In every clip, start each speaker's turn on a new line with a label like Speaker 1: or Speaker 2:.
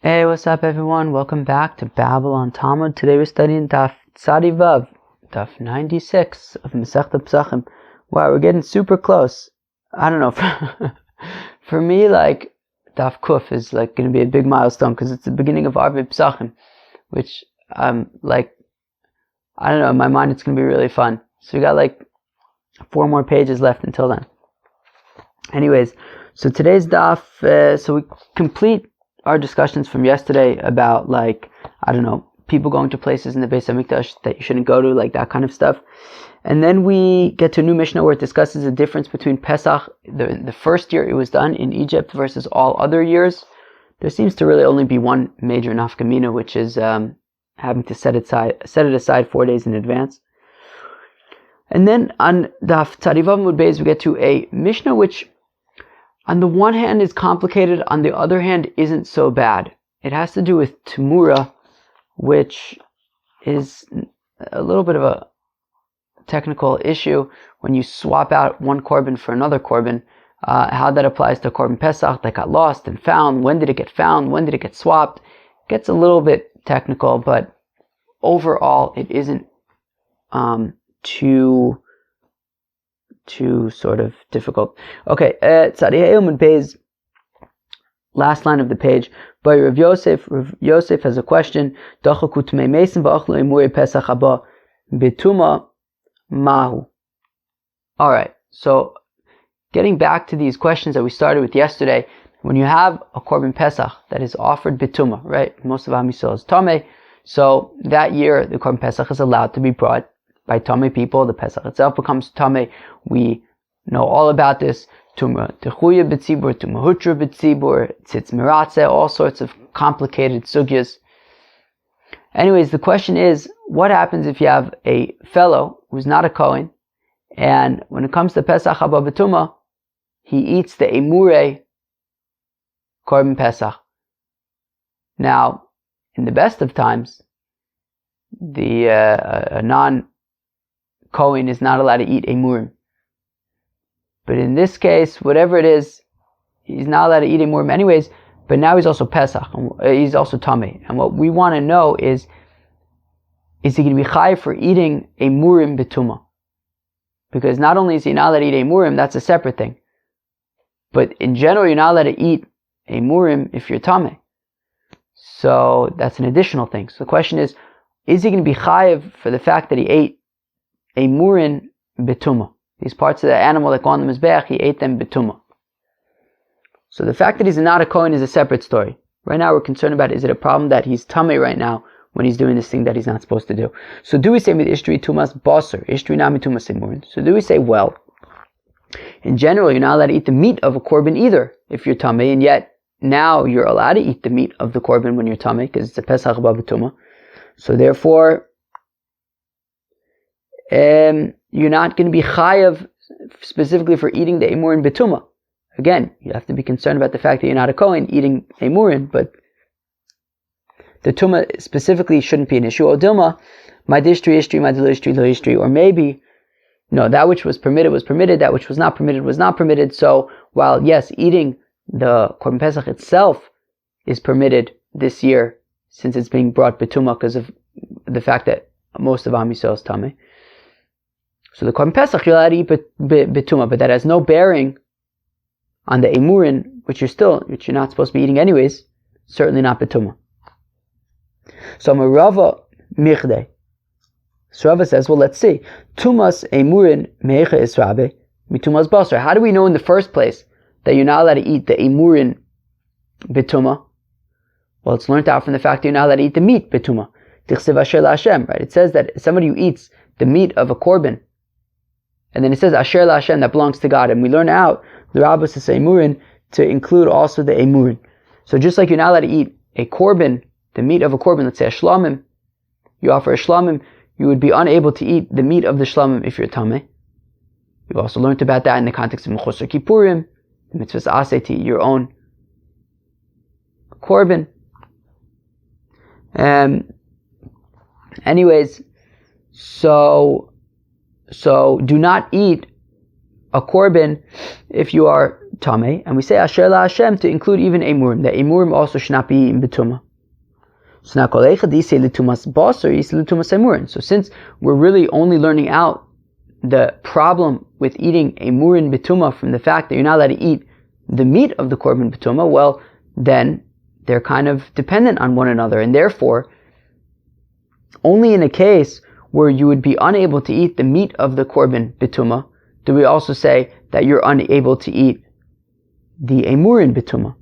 Speaker 1: Hey, what's up everyone? Welcome back to Babylon Talmud. Today we're studying Daf Tzadi Vav, Daf 96 of Masechta Pesachim. Wow, we're getting super close. I don't know, for me, like, Daf Kuf is like going to be a big milestone because it's the beginning of Arvei Pesachim, which, like, I don't know, in my mind it's going to be really fun. So we got like 4 more pages left until then. Anyways, so today's Daf, so we complete our discussions from yesterday about, like, I don't know, people going to places in the Beis HaMikdash that you shouldn't go to, like that kind of stuff. And then we get to a new Mishnah where it discusses the difference between Pesach, the first year it was done in Egypt versus all other years. There seems to really only be one major nafkamina, which is having to set it aside 4 days in advance. And then on Daf Tzadi Vav Amud Beis we get to a Mishnah which, on the one hand, is complicated, on the other hand, isn't so bad. It has to do with Temurah, which is a little bit of a technical issue when you swap out one korban for another korban, how that applies to korban Pesach that got lost and found. When did it get found? When did it get swapped? It gets a little bit technical, but overall, it isn't too sort of difficult. Okay, Tzadi Amud Beis, last line of the page. By Rav Yosef has a question. Dachaku Tmei Mesim v'achlu imuri Pesach haba betuma mahu. All right, so getting back to these questions that we started with yesterday, when you have a korban Pesach that is offered betuma, right? Most of Am Yisrael is tamei, so that year the korban Pesach is allowed to be brought by tamei people. The Pesach itself becomes tamei. We know all about this. Tumah techuya b'tzibur, tumah hutra b'tzibur, tzitz miratzeh, all sorts of complicated sugyas. Anyways, the question is, what happens if you have a fellow who's not a Kohen, and when it comes to Pesach haba b'tumah, he eats the emurei korban Pesach. Now, in the best of times, a non-Kohen is not allowed to eat emurim. But in this case, whatever it is, he's not allowed to eat emurim anyways, but now he's also Pesach, he's also tamei. And what we want to know is he going to be chayiv for eating emurim betuma? Because not only is he not allowed to eat emurim, that's a separate thing. But in general, you're not allowed to eat emurim if you're tamei. So that's an additional thing. So the question is he going to be chayiv for the fact that he ate emurim betuma? These parts of the animal that go on the mizbeach, he ate them betuma. So the fact that he's not a Kohen is a separate story. Right now we're concerned about, is it a problem that he's tamei right now when he's doing this thing that he's not supposed to do? So do we say mit ishtri tumas basar, ishtri nami tumas emurin? So do we say, well, in general you're not allowed to eat the meat of a korban either if you're tamei, and yet now you're allowed to eat the meat of the korban when you're tamei because it's a Pesach haba b'tumah. So therefore, you're not going to be chayav specifically for eating the emurin betuma. Again, you have to be concerned about the fact that you're not a Kohen eating emurin, but the tuma specifically shouldn't be an issue. O dilma, my dishtri, my dilistri, lo ishtri, or maybe, no, that which was permitted was permitted, that which was not permitted was not permitted. So while yes, eating the korban Pesach itself is permitted this year, since it's being brought betuma because of the fact that most of Am Yisrael is tamei. So the korban Pesach you're allowed to eat betuma, but that has no bearing on the emurin, which you're not supposed to be eating anyways. Certainly not betuma. So Rava Michdei. So Rava says, well, let's see. Tumas emurin meicha israbe mitumas basar. How do we know in the first place that you're not allowed to eat the emurin betuma? Well, it's learned out from the fact that you're not allowed to eat the meat betuma. Tichsev asher la'Hashem, right? It says that somebody who eats the meat of a korban, and then it says asher la'Hashem, that belongs to God, and we learn out the rabbis is emurin to include also the emurin. So just like you're not allowed to eat a korban, the meat of a korban, let's say a shlamim, you offer a shlamim, you would be unable to eat the meat of the shlamim if you're tamei. We've also learned about that in the context of Mechosar Kippurim, the mitzvahs aseh to eat your own korban. Anyways, so do not eat a korban if you are tamei, and we say asher la Hashem to include even emurim. That emurim also should not be eaten betuma. So now So since we're really only learning out the problem with eating a murin betuma from the fact that you're not allowed to eat the meat of the korban betuma, well, then they're kind of dependent on one another, and therefore, only in a case where you would be unable to eat the meat of the korban betuma, do we also say that you're unable to eat the emurin betuma.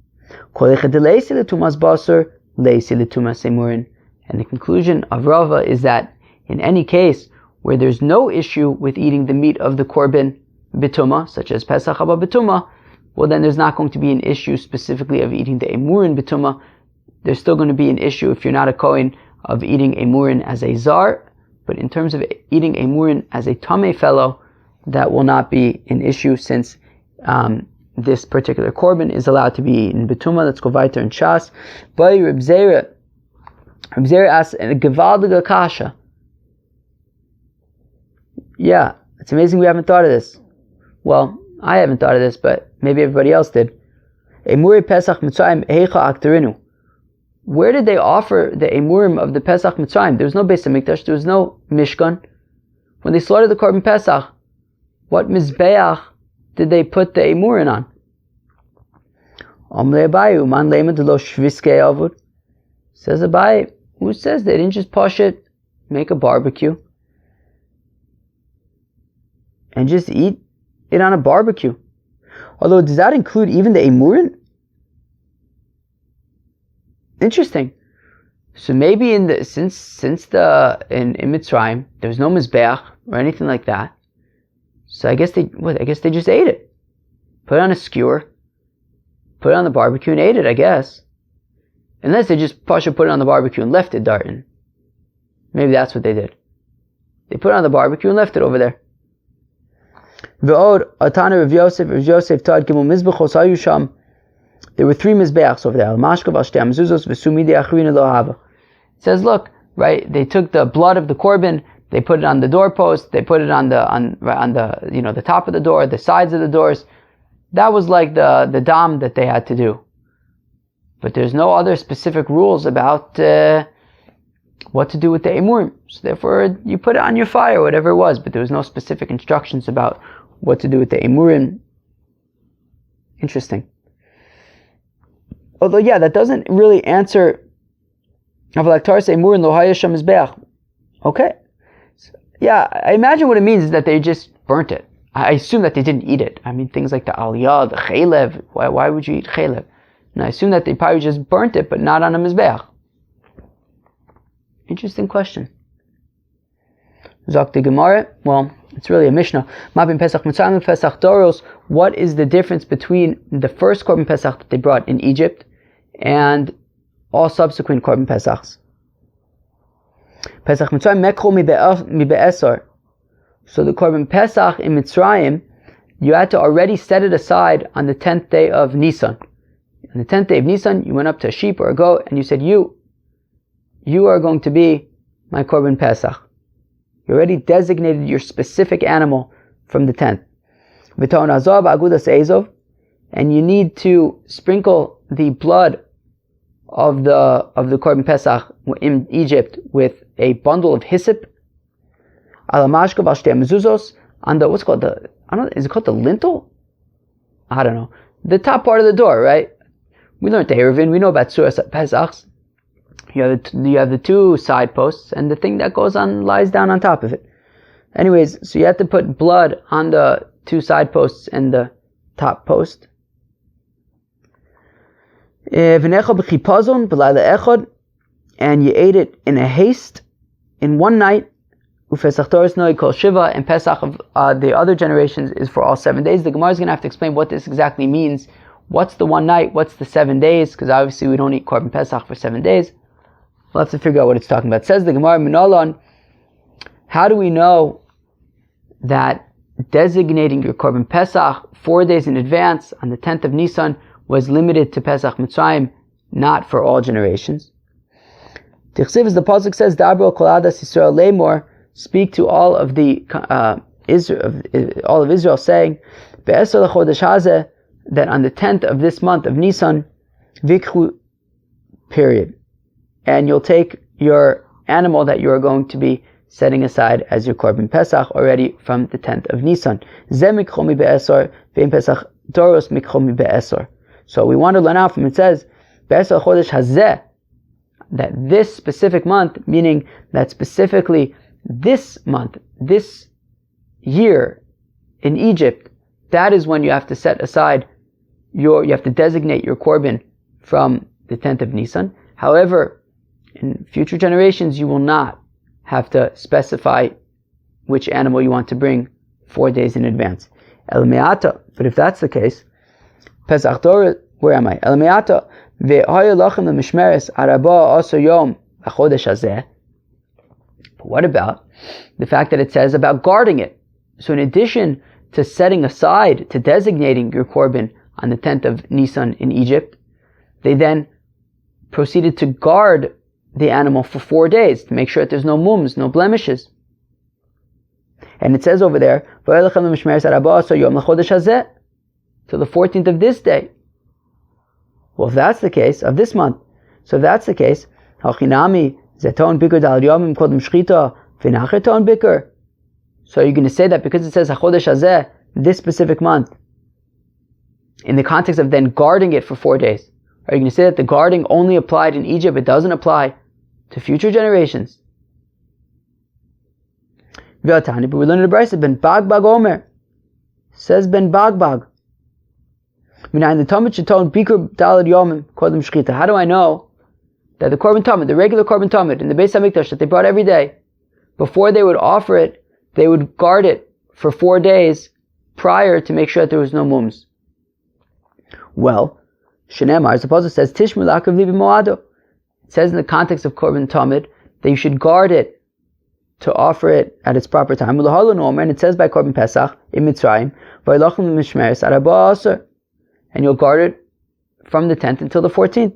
Speaker 1: And the conclusion of Rava is that in any case where there's no issue with eating the meat of the korban betuma, such as Pesach haba betuma, well then there's not going to be an issue specifically of eating the emurin betuma. There's still going to be an issue if you're not a kohen of eating emurin as a zar, but in terms of eating emurin as a tamei fellow, that will not be an issue since this particular korban is allowed to be eaten betuma. Let's go weiter in Shas. By Reb Zera asks a gewaltige kasha. Yeah, it's amazing we haven't thought of this. Well, I haven't thought of this, but maybe everybody else did. Emuri Pesach Mitzrayim Heicha Akterinu. Where did they offer the emurim of the Pesach Mitzrayim? There was no Beis Hamikdash, there was no Mishkan. When they slaughtered the korban Pesach, what mizbeach did they put the emurin on? Says Abai, who says they didn't just push it, make a barbecue, and just eat it on a barbecue? Although, does that include even the emurin? Interesting. So maybe in Mitzrayim there was no mizbeach or anything like that. So I guess they just ate it. Put it on a skewer, put it on the barbecue and ate it, I guess. Unless they just put it on the barbecue and left it darting. Maybe that's what they did. They put it on the barbecue and left it over there. There were 3 mizbeachs over there. It says, look, right? They took the blood of the korban, they put it on the doorpost, they put it on the the top of the door, the sides of the doors. That was like the dam that they had to do. But there's no other specific rules about what to do with the emurim. So therefore, you put it on your fire, whatever it was. But there was no specific instructions about what to do with the emurim. Interesting. Although, yeah, that doesn't really answer. Okay. Yeah, I imagine what it means is that they just burnt it. I assume that they didn't eat it. I mean, things like the aliyah, the chaylev. Why would you eat chaylev? And I assume that they probably just burnt it, but not on a mizbeach. Interesting question. Zok the Gemara. Well, it's really a Mishnah. Mabim Pesach Mitzrayim Pesach Doros. What is the difference between the first korban Pesach that they brought in Egypt and all subsequent korban Pesachs? Pesach Mitzrayim Mekro mi be'esar. So the korban Pesach in Mitzrayim, you had to already set it aside on the 10th day of Nisan. On the 10th day of Nisan, you went up to a sheep or a goat and you said, you are going to be my korban Pesach. You already designated your specific animal from the 10th. And you need to sprinkle the blood of the korban Pesach in Egypt with a bundle of hyssop. On the, what's called is it called the lintel? I don't know. The top part of the door, right? We learned the Eruvin, we know about Suras Pesachs. You have the 2 side posts, and the thing that lies down on top of it. Anyways, so you have to put blood on the 2 side posts and the top post. And you ate it in a haste, in one night. And Pesach of the other generations is for all 7 days. The Gemara is going to have to explain what this exactly means. What's the one night? What's the 7 days? Because obviously we don't eat korban Pesach for 7 days. We'll have to figure out what it's talking about. It says the Gemara, Minalon, how do we know that designating your korban Pesach 4 days in advance on the 10th of Nisan was limited to Pesach Mitzrayim, not for all generations? Tichsiv, as the pasuk says, Dabro kol adas Yisrael lemor, speak to all of Israel, saying, Be'esor lechodesh hazeh, that on the 10th of this month of Nisan, vikhu, period. And you'll take your animal that you are going to be setting aside as your Korban Pesach already from the 10th of Nisan. Ze mikchomi be'esor, ve'im Pesach doros mikchomi be'esor. So we want to learn out from it says, be'esor chodesh hazeh, that this specific month, meaning that specifically this month, this year in Egypt, that is when you have to set aside you have to designate your Korban from the 10th of Nisan. However, in future generations, you will not have to specify which animal you want to bring 4 days in advance. El me'ata, but if that's the case, Pesach Dor, where am I? El me'ata, ve'haya lachem l'mishmeres araba aso yom l'chodesh hazeh. But what about the fact that it says about guarding it? So in addition to setting aside, to designating your Korban on the 10th of Nisan in Egypt, they then proceeded to guard the animal for 4 days to make sure that there's no mums, no blemishes. And it says over there, till the 14th of this day. Well, if that's the case, of this month, so if that's the case, so you're going to say that because it says HaChodesh Hazeh, this specific month, in the context of then guarding it for 4 days, are you going to say that the guarding only applied in Egypt, it doesn't apply to future generations? But we learned in the Brisa, Ben Bagbag Omer, says Ben Bagbag, how do I know that the Korban Tamid, the regular Korban Tamid in the Beis HaMikdash that they brought every day, before they would offer it, they would guard it for 4 days prior to make sure that there was no mums? Well, Shenemar, suppose it says, Tishmu la'akav li b'moado. It says in the context of Korban Tamid that you should guard it to offer it at its proper time. And it says by Korban Pesach in Mitzrayim, and you'll guard it from the 10th until the 14th.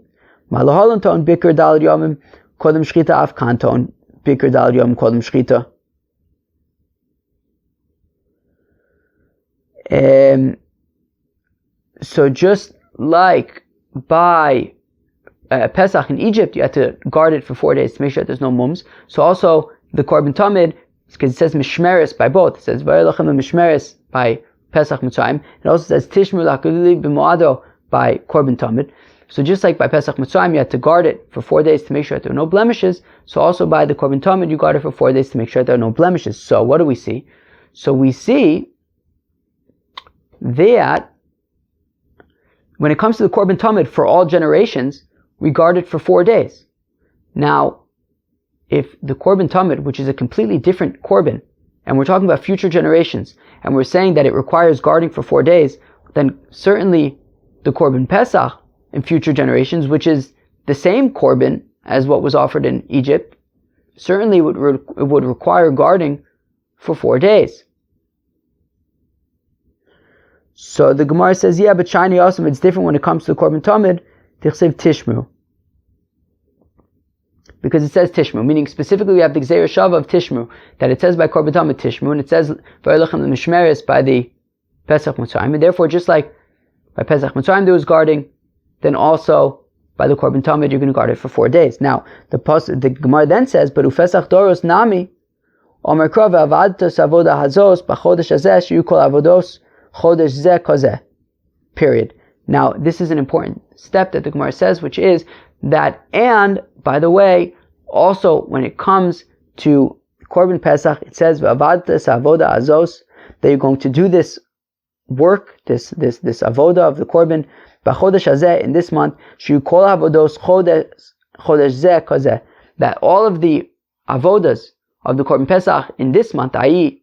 Speaker 1: So just like by Pesach in Egypt, you had to guard it for 4 days to make sure that there's no mums. So also the Korban Tamid, because it says Mishmeres by both. It says Vayelachem Mishmeres by Pesach Mitzrayim. It also says Tishmu la'akav b'moado by Korban Tamid. So just like by Pesach Mitzrayim, you had to guard it for 4 days to make sure that there are no blemishes. So also by the Korban Tamid, you guard it for 4 days to make sure that there are no blemishes. So what do we see? So we see that when it comes to the Korban Tamid for all generations, we guard it for 4 days. Now, if the Korban Tamid, which is a completely different Korban, and we're talking about future generations, and we're saying that it requires guarding for 4 days, then certainly the Korban Pesach in future generations, which is the same Korban as what was offered in Egypt, certainly would require guarding for 4 days. So the Gemara says, yeah, but Shiny also, it's different when it comes to the Korban Tamid, Tichsev Tishmu. Because it says Tishmu, meaning specifically we have the Gzeir Shav of Tishmu, that it says by Korban Tamid Tishmu, and it says Vayelachem Mishmeres by the Pesach Mitzrayim, and therefore just like by Pesach Mitzrayim there was guarding, then also by the Korban Tamid you're going to guard it for 4 days. Now, the Gemara then says, but Ufesach Doros Nami, Omer Krov Avadtos Avoda Hazos, B'chodesh Hazeh, Shiyu Kol Avodos, Chodesh Zeh Kozeh. Period. Now, this is an important step that the Gemara says, which is that, and, by the way, also when it comes to Korban Pesach, it says, V'avadtes avoda azos, that you're going to do this work, this avoda of the Korban, b'chodesh hazeh, in this month, shu kol avodos chodesh zeh kozeh, that all of the avodas of the Korban Pesach in this month, i.e.,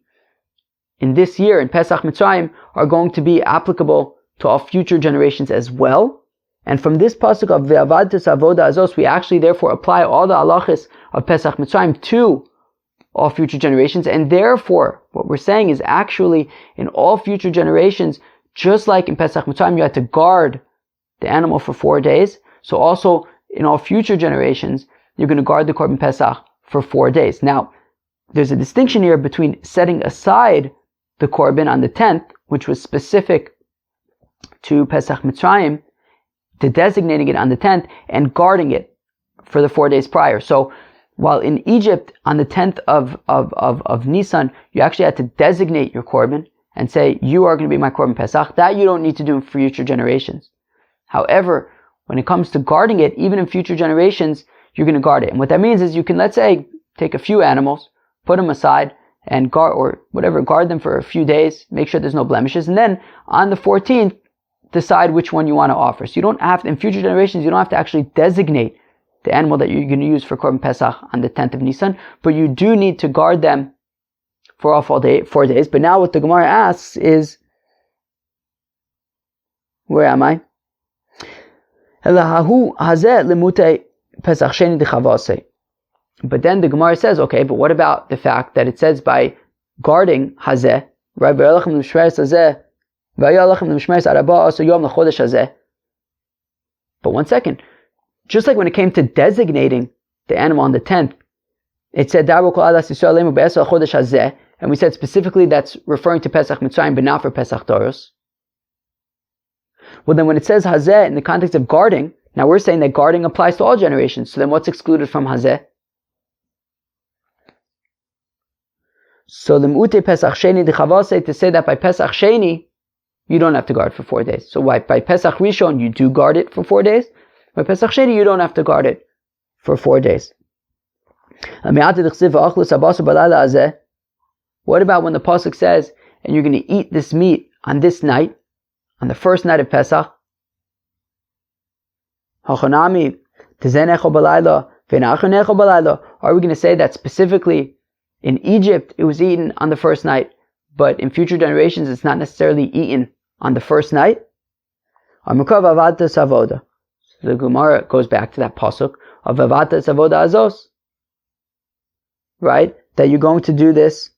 Speaker 1: in this year, in Pesach Mitzrayim, are going to be applicable to all future generations as well. And from this pasuk of Ve'avadtes avoda azos, we actually therefore apply all the halachas of Pesach Mitzrayim to all future generations. And therefore, what we're saying is actually in all future generations, just like in Pesach Mitzrayim, you had to guard the animal for 4 days. So also in all future generations, you're going to guard the Korban Pesach for 4 days. Now, there's a distinction here between setting aside the Korban on the 10th, which was specific to Pesach Mitzrayim, to designating it on the 10th and guarding it for the 4 days prior. So while in Egypt on the 10th of Nisan, you actually had to designate your korban and say, you are going to be my korban Pesach. That you don't need to do in future generations. However, when it comes to guarding it, even in future generations, you're going to guard it. And what that means is you can, let's say, take a few animals, put them aside, and guard them for a few days, make sure there's no blemishes, and then on the 14th, decide which one you want to offer. So you don't have to, in future generations, you don't have to actually designate the animal that you're going to use for Korban Pesach on the 10th of Nisan, but you do need to guard them for all 4 days. But now what the Gemara asks is, where am I? But then the Gemara says, okay, but what about the fact that it says by guarding hazeh, right? But one second, just like when it came to designating the animal on the 10th, it said, and we said specifically that's referring to Pesach Mitzrayim, but not for Pesach Toros. Well, then when it says hazeh in the context of guarding, now we're saying that guarding applies to all generations. So then what's excluded from hazeh? So the M'ute Pesach Sheni D'chavase, to say that by Pesach Sheni, you don't have to guard for 4 days. So why? By Pesach Rishon, you do guard it for 4 days. By Pesach Sheni, you don't have to guard it for 4 days. What about when the pasuk says, and you're going to eat this meat on this night, on the first night of Pesach? Are we going to say that specifically in Egypt it was eaten on the first night, but in future generations it's not necessarily eaten on the first night? So the Gemara goes back to that pasuk of Avatas Avoda Azos, right? That you're going to do this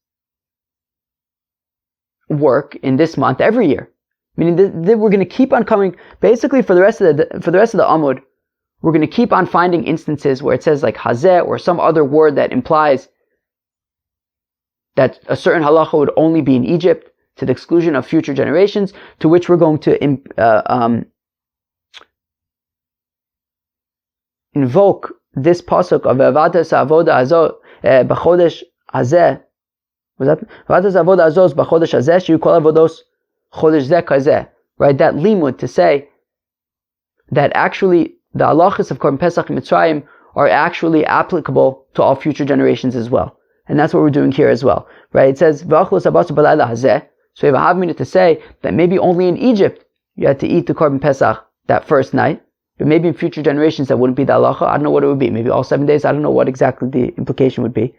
Speaker 1: work in this month every year. Meaning that we're going to keep on coming, basically for the rest of the Amud, we're going to keep on finding instances where it says like hazeh or some other word that implies that a certain halacha would only be in Egypt to the exclusion of future generations, to which we're going to invoke this pasuk of Avatas Avoda Azot b'chodesh hazeh. Was that Avatas Avoda Azos b'chodesh hazeh sheyukol avodos chodesh zeh kazeh? Right, that limud to say that actually the halachas of Korban Pesach and Mitzrayim are actually applicable to all future generations as well. And that's what we're doing here as well. Right? It says, V'achlos abasu b'layla hazeh. So you have a havmina to say that maybe only in Egypt you had to eat the Korban Pesach that first night, but maybe in future generations that wouldn't be the halacha. I don't know what it would be. Maybe all 7 days. I don't know what exactly the implication would be.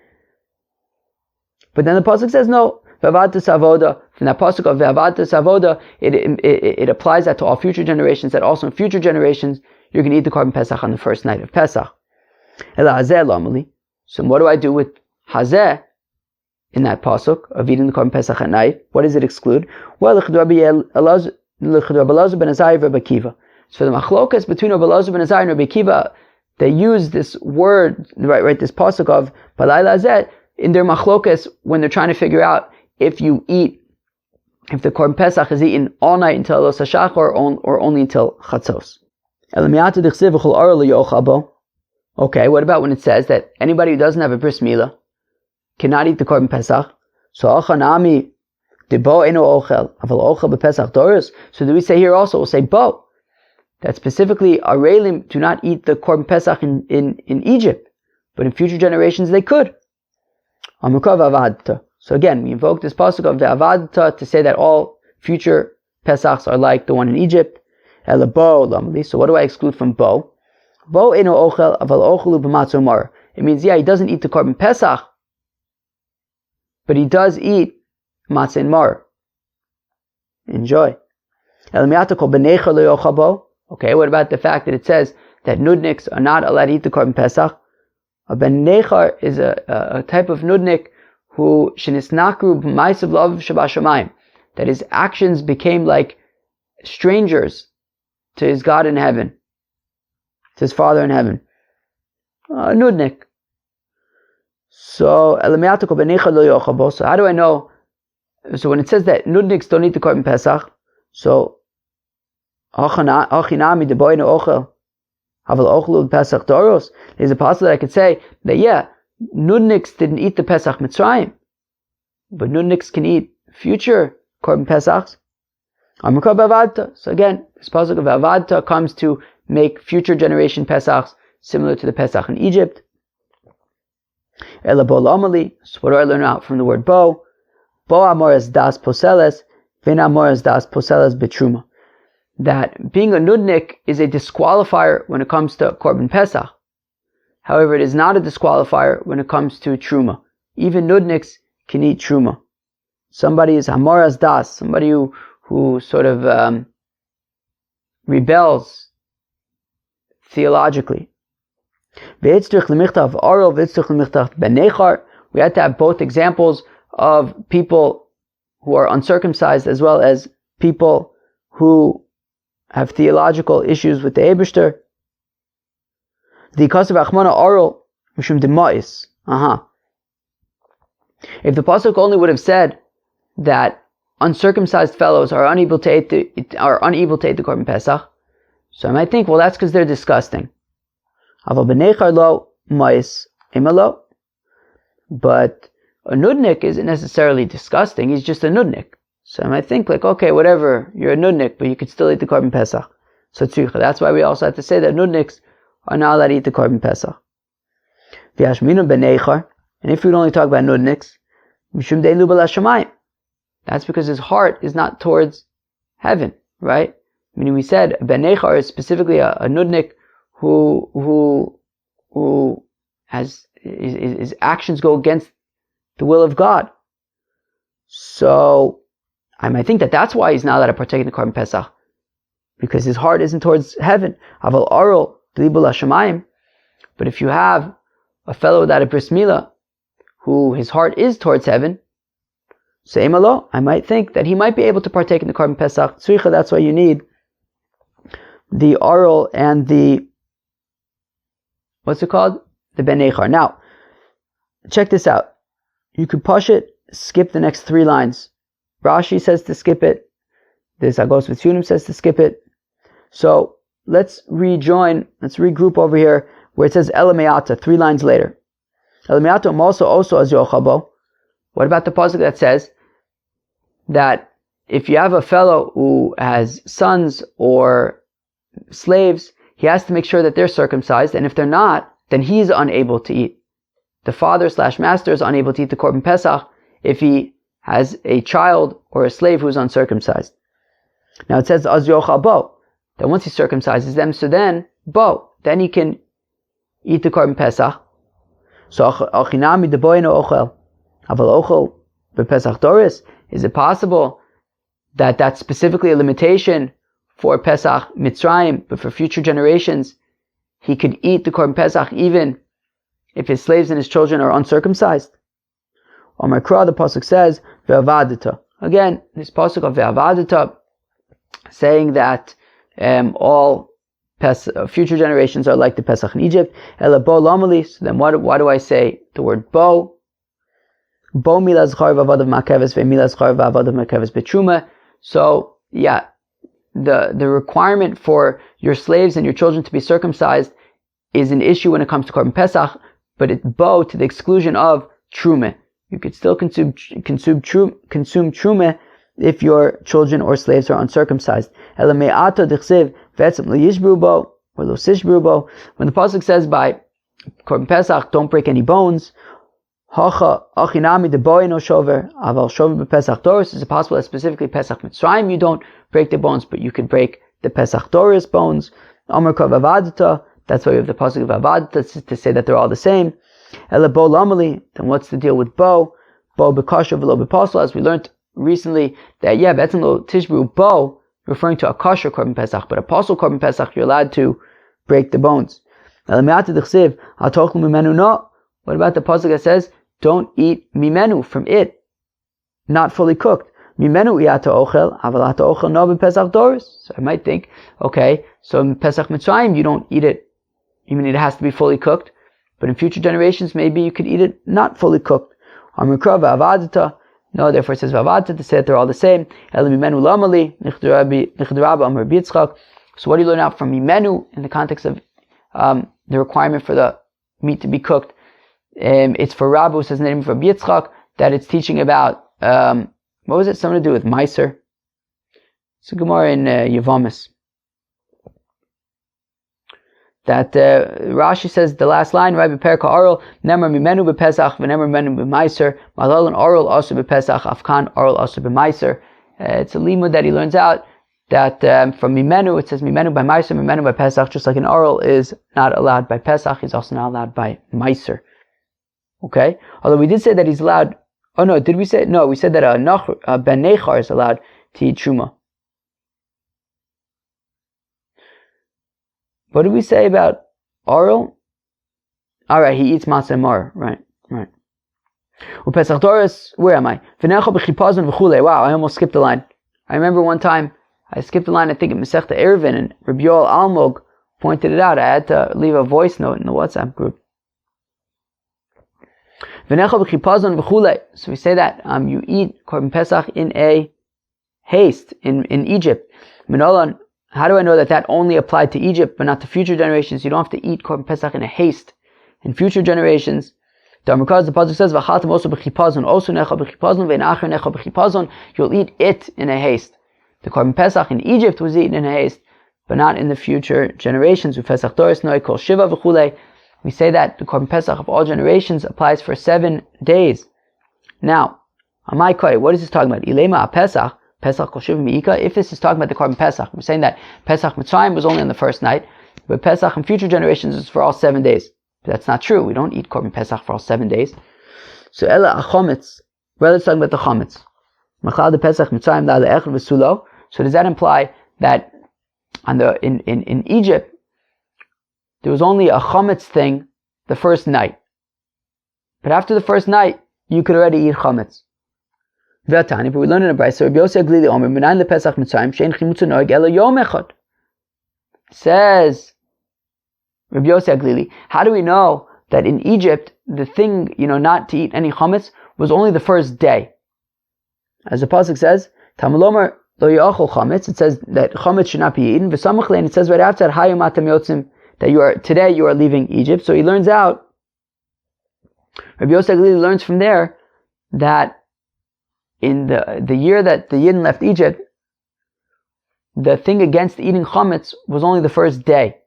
Speaker 1: But then the pasuk says, no, V'avatas avoda. From that pasuk of V'avatas avoda, it applies that to all future generations, that also in future generations you're going to eat the Korban Pesach on the first night of Pesach. So what do I do with hazeh in that pasuk of eating the Korban Pesach at night? What does it exclude? Well, so the machlokas between Rabbi Elazar ben Azai and Rabbi Akiva, they use this word, right, this pasuk of balayla hazeh in their machlokas when they're trying to figure out if the Korban Pesach is eaten all night until Elos HaShachar or only until Chatzos. Okay, what about when it says that anybody who doesn't have a bris milah cannot eat the Korban Pesach? So do we say here also, we'll say bo, that specifically Arelim do not eat the Korban Pesach in Egypt, but in future generations they could. So again, we invoke this pasuk of the Avadta to say that all future Pesachs are like the one in Egypt. So what do I exclude from bo? Bo eno ochel aval ochelu b'matzah mar. It means, he doesn't eat the Korban Pesach, but he does eat matzah and mar. Enjoy. Okay, what about the fact that it says that nudniks are not allowed to eat the Korban Pesach? A ben nechar is a type of nudnik who shenisnakru b'maisav lav shabashamayim, that his actions became like strangers to his God in heaven, to his Father in heaven. Nudnik. So how do I know? So when it says that nudniks don't eat the Korban Pesach, so Achinami de boy no ochel. Havel ochelu Pesach Doros. There's a possibility that I could say that nudniks didn't eat the Pesach Mitzrayim, but nudniks can eat future Korban Pesachs. So again, this pasuk of Avadta comes to make future generation Pesachs similar to the Pesach in Egypt. Ela bo lamali. So what do I learn out from the word bo? Bo amoras das poseles, vin amoras das poseles betruma. That being a nudnik is a disqualifier when it comes to Korban Pesach. However, it is not a disqualifier when it comes to truma. Even nudniks can eat truma. Somebody is amoras das, somebody who sort of rebels theologically. We had to have both examples of people who are uncircumcised as well as people who have theological issues with the Eibishter. The Kasav Achmana Oral Mishum Demais. If the pasuk only would have said that uncircumcised fellows are unable to eat the Korban Pesach, so I might think, well, that's because they're disgusting. But a nudnik isn't necessarily disgusting, he's just a nudnik. So I might think like, okay, whatever, you're a nudnik, but you could still eat the Korban Pesach. So tzricha. That's why we also have to say that nudniks are not allowed to eat the Korban Pesach. And if we would only talk about nudniks, that's because his heart is not towards heaven, right? Meaning we said ben nechar is specifically a nudnik who has his actions go against the will of God. So I might think that that's why he's not allowed to partake in the Korban Pesach, because his heart isn't towards heaven. Aval aral d'libul hashamayim. But if you have a fellow without a bris milah, who his heart is towards heaven, same alo, I might think that he might be able to partake in the Korban Pesach. Tzricha, that's why you need the aral and the, what's it called? The ben nechar. Now, check this out. You could push it, skip the next 3 lines. Rashi says to skip it. The Zagos V'Tzunim says to skip it. So let's regroup over here where it says Elameata, 3 lines later. Elameata also az yochabo. What about the pasuk that says that if you have a fellow who has sons or slaves, he has to make sure that they're circumcised, and if they're not, then he's unable to eat. The father/master is unable to eat the Korban Pesach if he has a child or a slave who's uncircumcised. Now it says az yochal bo, that once he circumcises them, so then he can eat the Korban Pesach. So achinami de boy no ochel, aval ochel bePesach Doris. Is it possible that that's specifically a limitation for Pesach Mitzrayim, but for future generations he could eat the Korban Pesach even if his slaves and his children are uncircumcised? Omar Kra, the pasuk says ve'avadita. Again, this pasuk of ve'avadita, saying that all future generations are like the Pesach in Egypt. Ela bo lamali. So then, why do I say the word bo? Bo milas char v'avadav makeves ve'milas char v'avadav makeves betruma. So yeah, the requirement for your slaves and your children to be circumcised is an issue when it comes to Korban Pesach, but it's bo to the exclusion of truma. You could still consume truma if your children or slaves are uncircumcised. When the pasuk says by Korban Pesach, don't break any bones, is it possible that specifically Pesach Mitzrayim you don't break the bones, but you could break the Pesach Doris bones? That's why we have the pasuk of Avadta to say that they're all the same. Then what's the deal with bo? Bo bekasher v'lo beposel, as we learned recently that betzim lo tishbru bo, referring to a kosher Korban Pesach, but a posel Korban Pesach you're allowed to break the bones. What about the pasuk that says don't eat mimenu, from it, not fully cooked? Mimenu iyata ochel, avalata ochel no bePesach Doris. So I might think, okay, so in Pesach Mitzrayim you don't eat it, you mean it has to be fully cooked, but in future generations maybe you could eat it not fully cooked. No, therefore it says Vavata to say that they're all the same. So what do you learn out from Mimenu in the context of the requirement for the meat to be cooked? It's for Rabbu, says name for Yitzchak, that it's teaching about what was it? Something to do with Meiser. It's a Gemara in Yevamis. That Rashi says the last line, Rabbi Perka Oral, Nemar Mimenu bePesach, V'Nemar Mimenu b'Meiser, Malal Oral also bePesach, Afkan Oral also b'Meiser. It's a limud that he learns out that from Mimenu, it says Mimenu by Meiser, Mimenu by Pesach, just like an oral is not allowed by Pesach, he's also not allowed by Meiser. Okay? Although we did say that he's allowed, oh no, did we say, no, we said that a Ben Nechar is allowed to eat Truma. What did we say about oral? Alright, he eats matzah and mar. Right. Pesach Doris, where am I? Wow, I almost skipped the line. I remember one time, I skipped the line, I think in Masechta Eruvin, and Rabbi Yoel Almog pointed it out. I had to leave a voice note in the WhatsApp group. So we say that you eat Korban Pesach in a haste in Egypt. Minolan, how do I know that only applied to Egypt but not to future generations? You don't have to eat Korban Pesach in a haste in future generations. The pasuk says, you'll eat it in a haste. The Korban Pesach in Egypt was eaten in a haste, but not in the future generations. We say that the Korban Pesach of all generations applies for 7 days. Now, what is this talking about? Ilema Pesach. If this is talking about the Korban Pesach, we're saying that Pesach Mitzrayim was only on the first night, but Pesach in future generations is for all 7 days. But that's not true. We don't eat Korban Pesach for all 7 days. So Ela Achometz, rather it's talking about the Chometz. Machal de Pesach Mitzrayim la le'echad v'sulo. So does that imply that in Egypt there was only a Chometz thing the first night, but after the first night you could already eat Chometz? But we learn in a Brayso, Rabbi Yossi Aglili Omer, Menayin lePesach Mitzrayim, she'en chimutza noeg ela yom echad. Says Rabbi Yossi Aglili, how do we know that in Egypt the thing, not to eat any chametz was only the first day? As the pasuk says, Tamulomer lo yachol chametz. It says that chametz should not be eaten. V'samach lein, it says right after that, Hayom atam yotzim, that today you are leaving Egypt. So he learns out. Rabbi Yossi Aglili learns from there that in the year that the Yidden left Egypt, the thing against eating chametz was only the first day.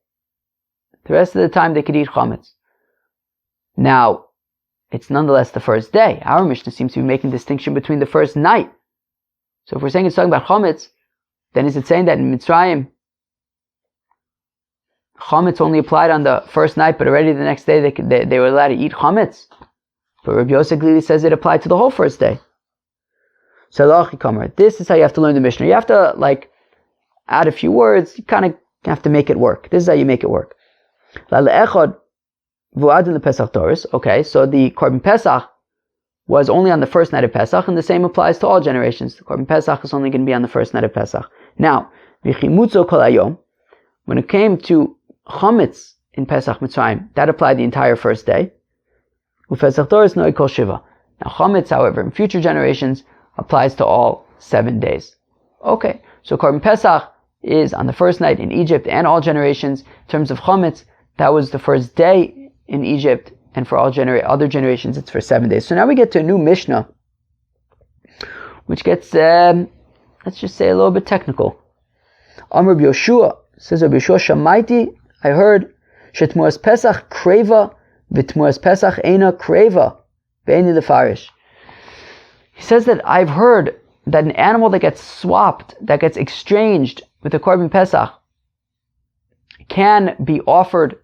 Speaker 1: The rest of the time they could eat chametz. Now, it's nonetheless the first day. Our Mishnah seems to be making a distinction between the first night. So if we're saying it's talking about chametz, then is it saying that in Mitzrayim, chametz only applied on the first night, but already the next day they were allowed to eat chametz? But Rabbi Yossi Glili says it applied to the whole first day. So this is how you have to learn the Mishnah. You have to add a few words. You kind of have to make it work. This is how you make it work. Okay, so the Korban Pesach was only on the first night of Pesach, and the same applies to all generations. The Korban Pesach is only going to be on the first night of Pesach. Now, when it came to chametz in Pesach Mitzrayim, that applied the entire first day. Now, chametz, however, in future generations, applies to all 7 days. Okay, so Korban Pesach is on the first night in Egypt and all generations. In terms of chametz, that was the first day in Egypt, and for all other generations, it's for 7 days. So now we get to a new Mishnah, which gets, let's just say, a little bit technical. Amr Rabbi Yoshua, says Rabbi Yoshua, Shamaiti, I heard, Temurahs Pesach kreva, v'Temurahs Pesach eina kreva, be'eni lefarish. He says that I've heard that an animal that gets swapped, that gets exchanged with a Korban Pesach, can be offered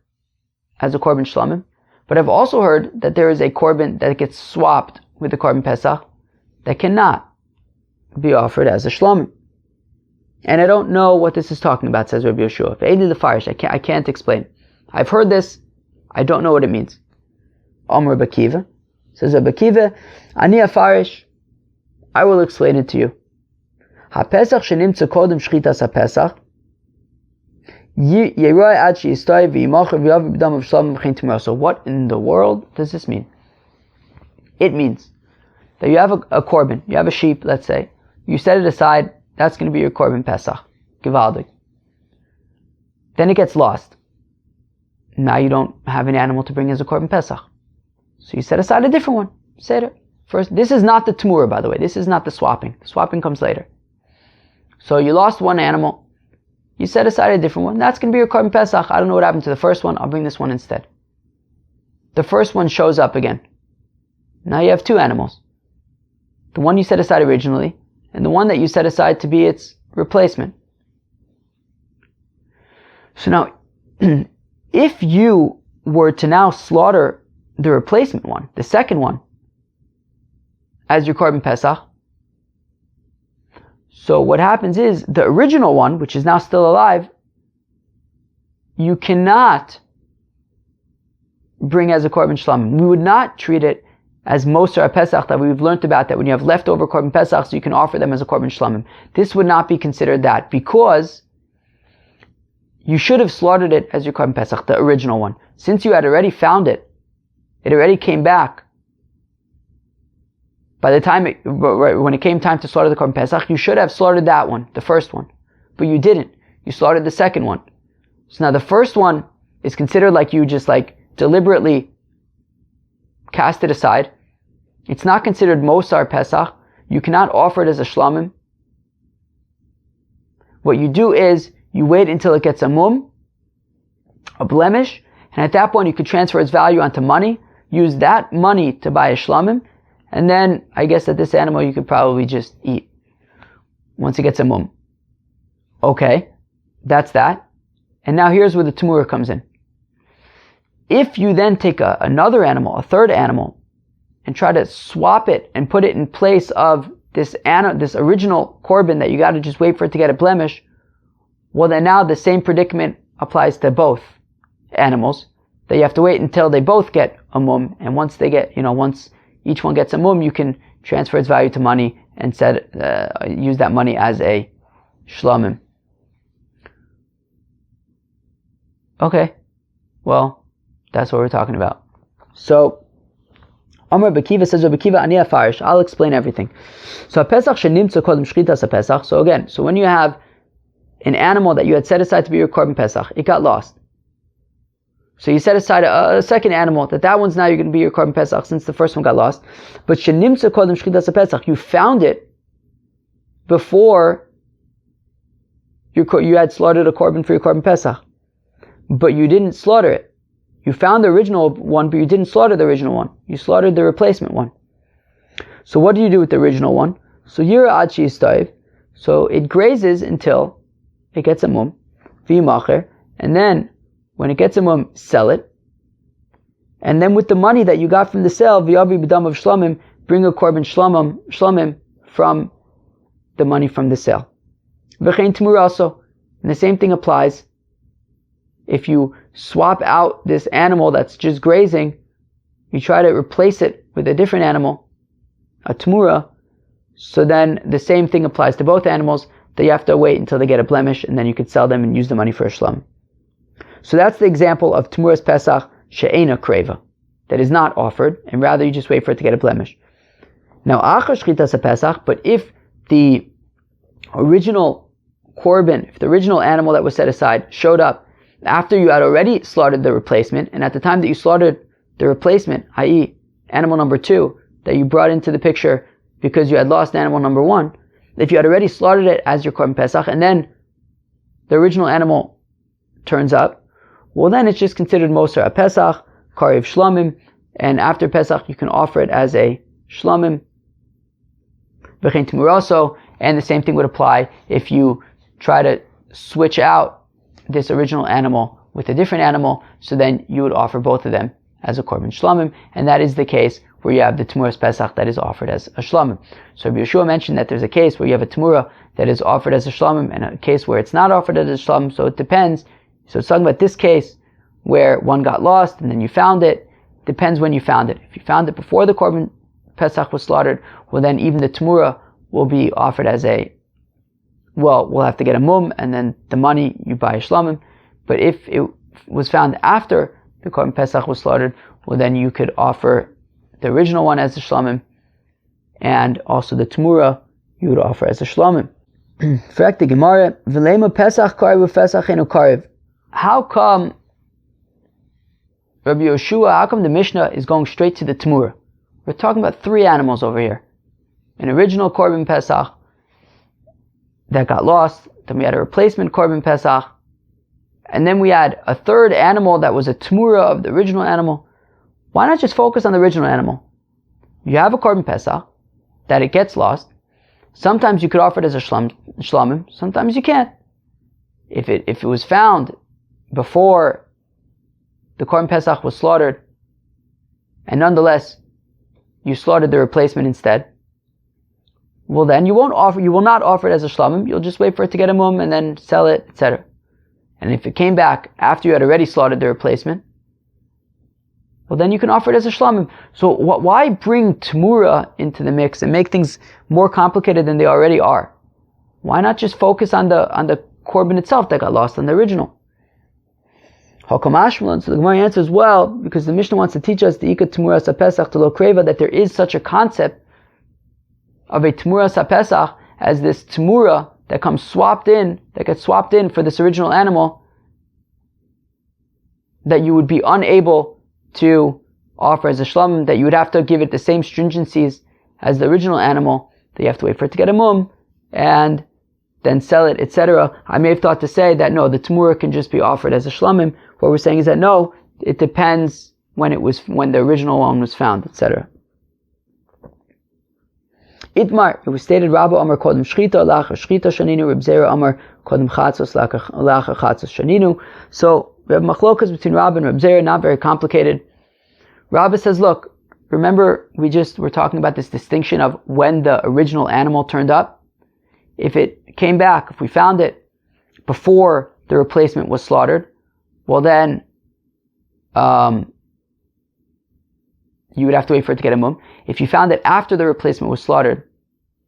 Speaker 1: as a Korban Shlamim, but I've also heard that there is a Korban that gets swapped with the Korban Pesach that cannot be offered as a Shlamim. And I don't know what this is talking about, says Rabbi Yeshua. Ve'edi lefarish, I can't explain. I've heard this, I don't know what it means. Amr Bakiva, says Rabbi Akiva, Ani afarish, I will explain it to you. HaPesach shenimtza kodem shchitas HaPesach Yeroi ad she'istoi v'yimacher v'yav b'dam of shlamim v'chein Temurah. So what in the world does this mean? It means that you have a korban, you have a sheep, let's say, you set it aside, that's going to be your korban Pesach, Givaldik. Then it gets lost. Now you don't have an animal to bring as a korban Pesach. So you set aside a different one. Set it. First, this is not the Temurah, by the way. This is not the swapping. The swapping comes later. So you lost one animal. You set aside a different one. That's going to be your korban Pesach. I don't know what happened to the first one. I'll bring this one instead. The first one shows up again. Now you have two animals. The one you set aside originally, and the one that you set aside to be its replacement. So now, if you were to now slaughter the replacement one, the second one, as your korban Pesach, so what happens is, the original one, which is now still alive, you cannot bring as a korban shlamim. We would not treat it as Mosar Pesach that we've learned about, that when you have leftover korban Pesach, so you can offer them as a korban shlamim. This would not be considered that, because you should have slaughtered it as your korban Pesach, the original one. Since you had already found it, it already came back. By the time when it came time to slaughter the korban Pesach, you should have slaughtered that one, the first one. But you didn't. You slaughtered the second one. So now the first one is considered like you just deliberately cast it aside. It's not considered Mosar Pesach. You cannot offer it as a shlamim. What you do is, you wait until it gets a mum, a blemish, and at that point you could transfer its value onto money, use that money to buy a shlamim, and then I guess that this animal you could probably just eat once it gets a mum. Okay, that's that. And now here's where the Temurah comes in. If you then take another animal, a third animal, and try to swap it and put it in place of this original korban that you got to just wait for it to get a blemish, well then now the same predicament applies to both animals, that you have to wait until they both get a mum, and once they get, once each one gets a mum, you can transfer its value to money and use that money as a shlamim. Okay, well, that's what we're talking about. So, Amar Bekiva says, Bekiva ani afarish. I'll explain everything. So, Pesach shenimtza kodem shchitas Pesach. So again, when you have an animal that you had set aside to be your korban Pesach, it got lost. So you set aside a second animal, that one's now you're going to be your korban Pesach since the first one got lost. But shenimtza kodem shchitas Pesach, you found it before you had slaughtered a korban for your korban Pesach, but you didn't slaughter it. You found the original one, but you didn't slaughter the original one. You slaughtered the replacement one. So what do you do with the original one? So yira ad she'istayv. So it grazes until it gets a mum, v'yimacher, and then when it gets a mum, sell it. And then with the money that you got from the sale, v'yavi b'dam of shlamim, bring a korban shlamim from the money from the sale. V'chein Temurah also, and the same thing applies. If you swap out this animal that's just grazing, you try to replace it with a different animal, a Temurah, so then the same thing applies to both animals, that you have to wait until they get a blemish, and then you could sell them and use the money for a shlam. So that's the example of Temurah's Pesach she'ena kreva, that is not offered, and rather you just wait for it to get a blemish. Now, achar shchitas Pesach, but if the original korban, if the original animal that was set aside showed up after you had already slaughtered the replacement, and at the time that you slaughtered the replacement, i.e. animal number 2, that you brought into the picture because you had lost animal number 1, if you had already slaughtered it as your korban Pesach, and then the original animal turns up, well then it's just considered Mosar Pesach, Karev Shlamim, and after Pesach you can offer it as a Shlamim. V'chein Temurah also, and the same thing would apply if you try to switch out this original animal with a different animal, so then you would offer both of them as a korban shlamim, and that is the case where you have the Temurah's Pesach that is offered as a shlamim. So Rabbi Yeshua mentioned that there's a case where you have a Temurah that is offered as a shlamim, and a case where it's not offered as a shlamim, so it depends. So it's talking about this case where one got lost and then you found it. Depends when you found it. If you found it before the korban Pesach was slaughtered, well then even the Temurah will be offered as we'll have to get a mum, and then the money you buy a shlamim. But if it was found after the korban Pesach was slaughtered, well then you could offer the original one as a shlamim, and also the Temurah you would offer as a shlamim. Frag the Gemara, V'lema Pesach karev u'Pesach enu karev. How come Rabbi Yoshua, how come the Mishnah is going straight to the Temurah? We're talking about 3 animals over here. An original Korban Pesach that got lost, then we had a replacement Korban Pesach, and then we had a 3rd animal that was a Temurah of the original animal. Why not just focus on the original animal? You have a Korban Pesach, that it gets lost. Sometimes you could offer it as a shlamim, sometimes you can't. If it was found before the Korban Pesach was slaughtered, and nonetheless you slaughtered the replacement instead, well then you will not offer it as a shlamim, you'll just wait for it to get a mum and then sell it, etc. And if it came back after you had already slaughtered the replacement, well then you can offer it as a shlamim. So why bring Temurah into the mix and make things more complicated than they already are? Why not just focus on the korban itself that got lost on the original? Hakamashmalan, so the Gemara answers, well, because the Mishnah wants to teach us the Ika Temurahs HaPesach to Lo Kreva, that there is such a concept of a Temurahs HaPesach as this Temurah that gets swapped in for this original animal, that you would be unable to offer as a shlamim, that you would have to give it the same stringencies as the original animal, that you have to wait for it to get a mum and then sell it, etc. I may have thought to say that no, the Temurah can just be offered as a shlamim. What we're saying is that no, it depends when the original one was found, etc. Itmar, it was stated, Rabba Amar Kodem Shchita, Lacha Shchita Shaninu, Reb Zera Amar Kodem Chatzos, Lacha Chatzos Shaninu. So we have machlokas between Rabba and Reb Zera, not very complicated. Rabba says, look, remember we were talking about this distinction of when the original animal turned up. If it came back, if we found it before the replacement was slaughtered, well then you would have to wait for it to get a mum. If you found it after the replacement was slaughtered,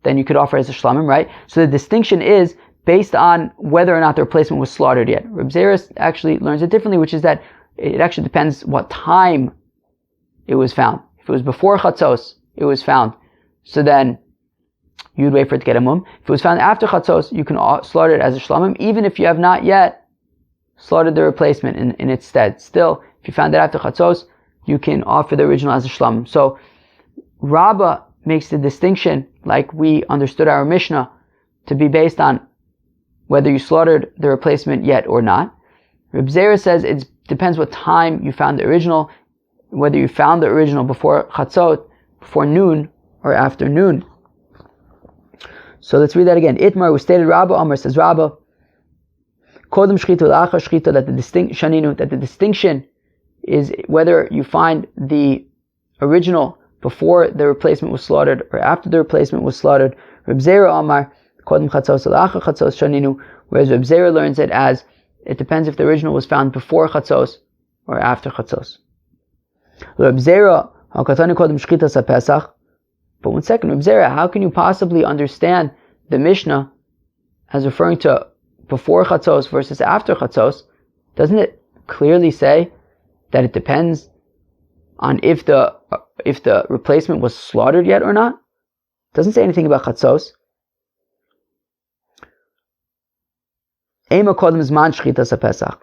Speaker 1: then you could offer as a shlamim, right? So the distinction is based on whether or not the replacement was slaughtered yet. Reb Zera actually learns it differently, which is that it actually depends what time it was found. If it was before Chatzos, it was found, so then you'd wait for it to get a mum. If it was found after Chatzos, you can slaughter it as a shlamim, even if you have not yet slaughtered the replacement in its stead. Still, if you found it after Chatzos, you can offer the original as a shlamim. So Rabbah makes the distinction, like we understood our Mishnah, to be based on whether you slaughtered the replacement yet or not. Reb Zera says it depends what time you found the original, whether you found the original before Chatzot, before noon, or after noon. So let's read that again. Itmar was stated, Rabbah Amar says Rabbah, Kodem Shchita Lacha Shchita, that the distinction is whether you find the original before the replacement was slaughtered or after the replacement was slaughtered. Reb Zera Amar Kodem Chatzos Lacha Chatzos Shaninu, whereas Reb Zera learns it as it depends if the original was found before Chatzos or after Chatzos. Reb Zera Hakatani Kodem Shchita Pesach. But one second, Reb Zera, how can you possibly understand the Mishnah as referring to before Chatzos versus after Chatzos? Doesn't it clearly say that it depends on if the replacement was slaughtered yet or not? It doesn't say anything about Chatzos. Ema Kodem Zman Shchita Pesach.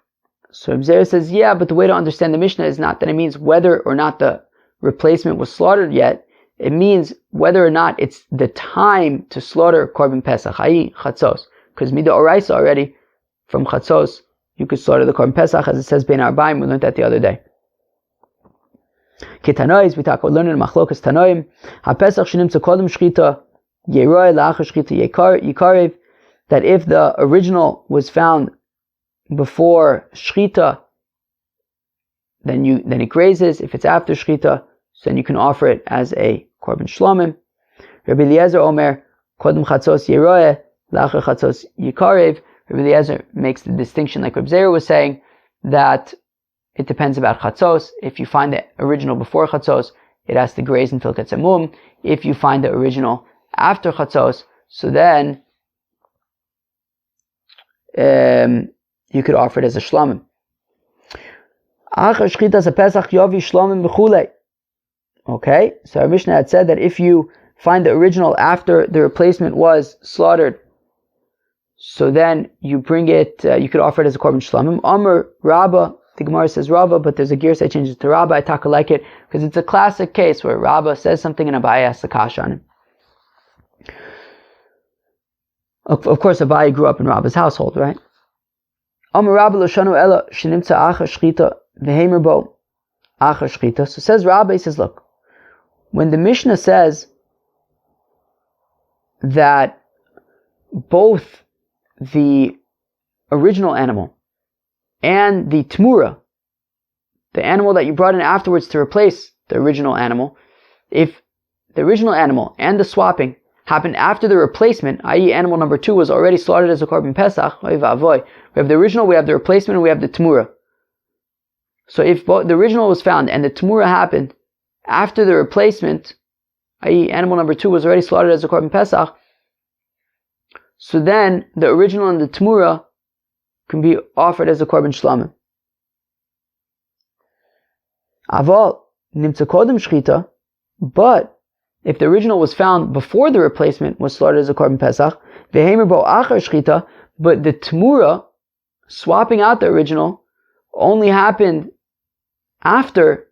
Speaker 1: So Reb Zera says, yeah, but the way to understand the Mishnah is not that it means whether or not the replacement was slaughtered yet. It means whether or not it's the time to slaughter Korban Pesach, i.e. Chatzos. Because Mida Oraisa already, from Chatzos, you could slaughter the Korban Pesach, as it says Bein Arbaim. We learned that the other day. Ketanois, we talk about learning Machlokas Tanoim. HaPesach Shenimtza Kodem Shchita Yeroi La'achar Shchita Yikarev. That if the original was found before Shchita, then it grazes. If it's after Shchita, so then you can offer it as a Korban Shlomim. Rabbi Eliezer Omer, Kodem Chatzos Yeroeh, La'achar Chatzos Yikarev. Rabbi Eliezer makes the distinction, like Reb Zera was saying, that it depends about Chatzos. If you find the original before Chatzos, it has to graze until it gets a mum. If you find the original after Chatzos, so then you could offer it as a Shlomim. Okay, so our Mishnah had said that if you find the original after the replacement was slaughtered, so then you bring it, you could offer it as a korban shlamim. Amr Rabba, the Gemara says Rabba, but there's a gear that changes to Rabba. I talk like it because it's a classic case where Rabba says something and Abaye asks the kasha on him. Of course, Abaye grew up in Rabba's household, right? Amr Rabba l'shanu ela shenimtza acha shchita v'hemer bo acha shchita. So says Rabba, he says, look, when the Mishnah says that both the original animal and the Temurah, the animal that you brought in afterwards to replace the original animal, if the original animal and the swapping happened after the replacement, i.e. animal number 2 was already slaughtered as a korban Pesach, we have the original, we have the replacement, and we have the Temurah. So if both the original was found and the Temurah happened after the replacement, i.e. animal number 2 was already slaughtered as a korban Pesach, so then the original and the Temurah can be offered as a korban shlamim. Aval nimtza kodem shchita, but if the original was found before the replacement was slaughtered as a korban Pesach, v'hemer bo achar shchita, but the Temurah, swapping out the original, only happened after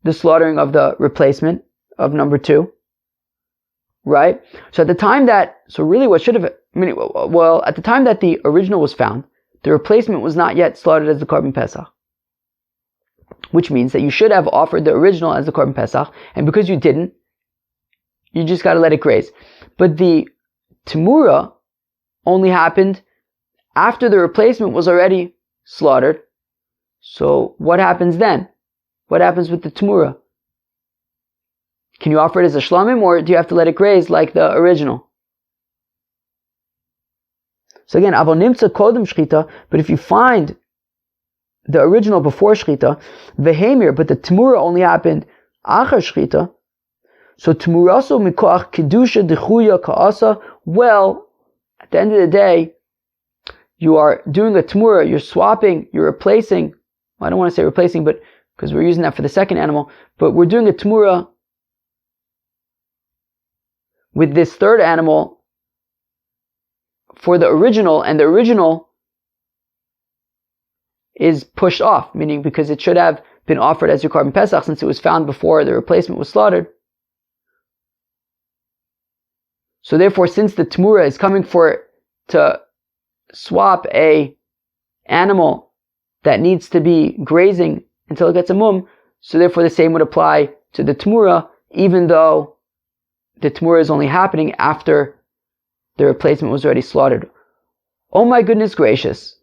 Speaker 1: the slaughtering of the replacement of number 2, right? So at the time that, so really what should have, at the time that the original was found, the replacement was not yet slaughtered as the korban Pesach, which means that you should have offered the original as the korban Pesach, and because you didn't, you just got to let it graze. But the Temurah only happened after the replacement was already slaughtered. So what happens then? What happens with the Temurah? Can you offer it as a shlamim, or do you have to let it graze like the original? So again, avol nimtza kodem shchita, but if you find the original before shchita, v'hemer, but the Temurah only happened achar shchita, so Temuraso mikoach kedusha dechuya ka'asa, well, at the end of the day, you are doing a Temurah, you're swapping, you're replacing, well, I don't want to say replacing, but because we're using that for the second animal, but we're doing a Temurah with this third animal for the original, and the original is pushed off, meaning because it should have been offered as your korban Pesach since it was found before the replacement was slaughtered. So therefore, since the Temurah is coming to swap a animal that needs to be grazing until it gets a mum, so therefore the same would apply to the Temurah, even though the Temurah is only happening after the replacement was already slaughtered. Oh my goodness gracious.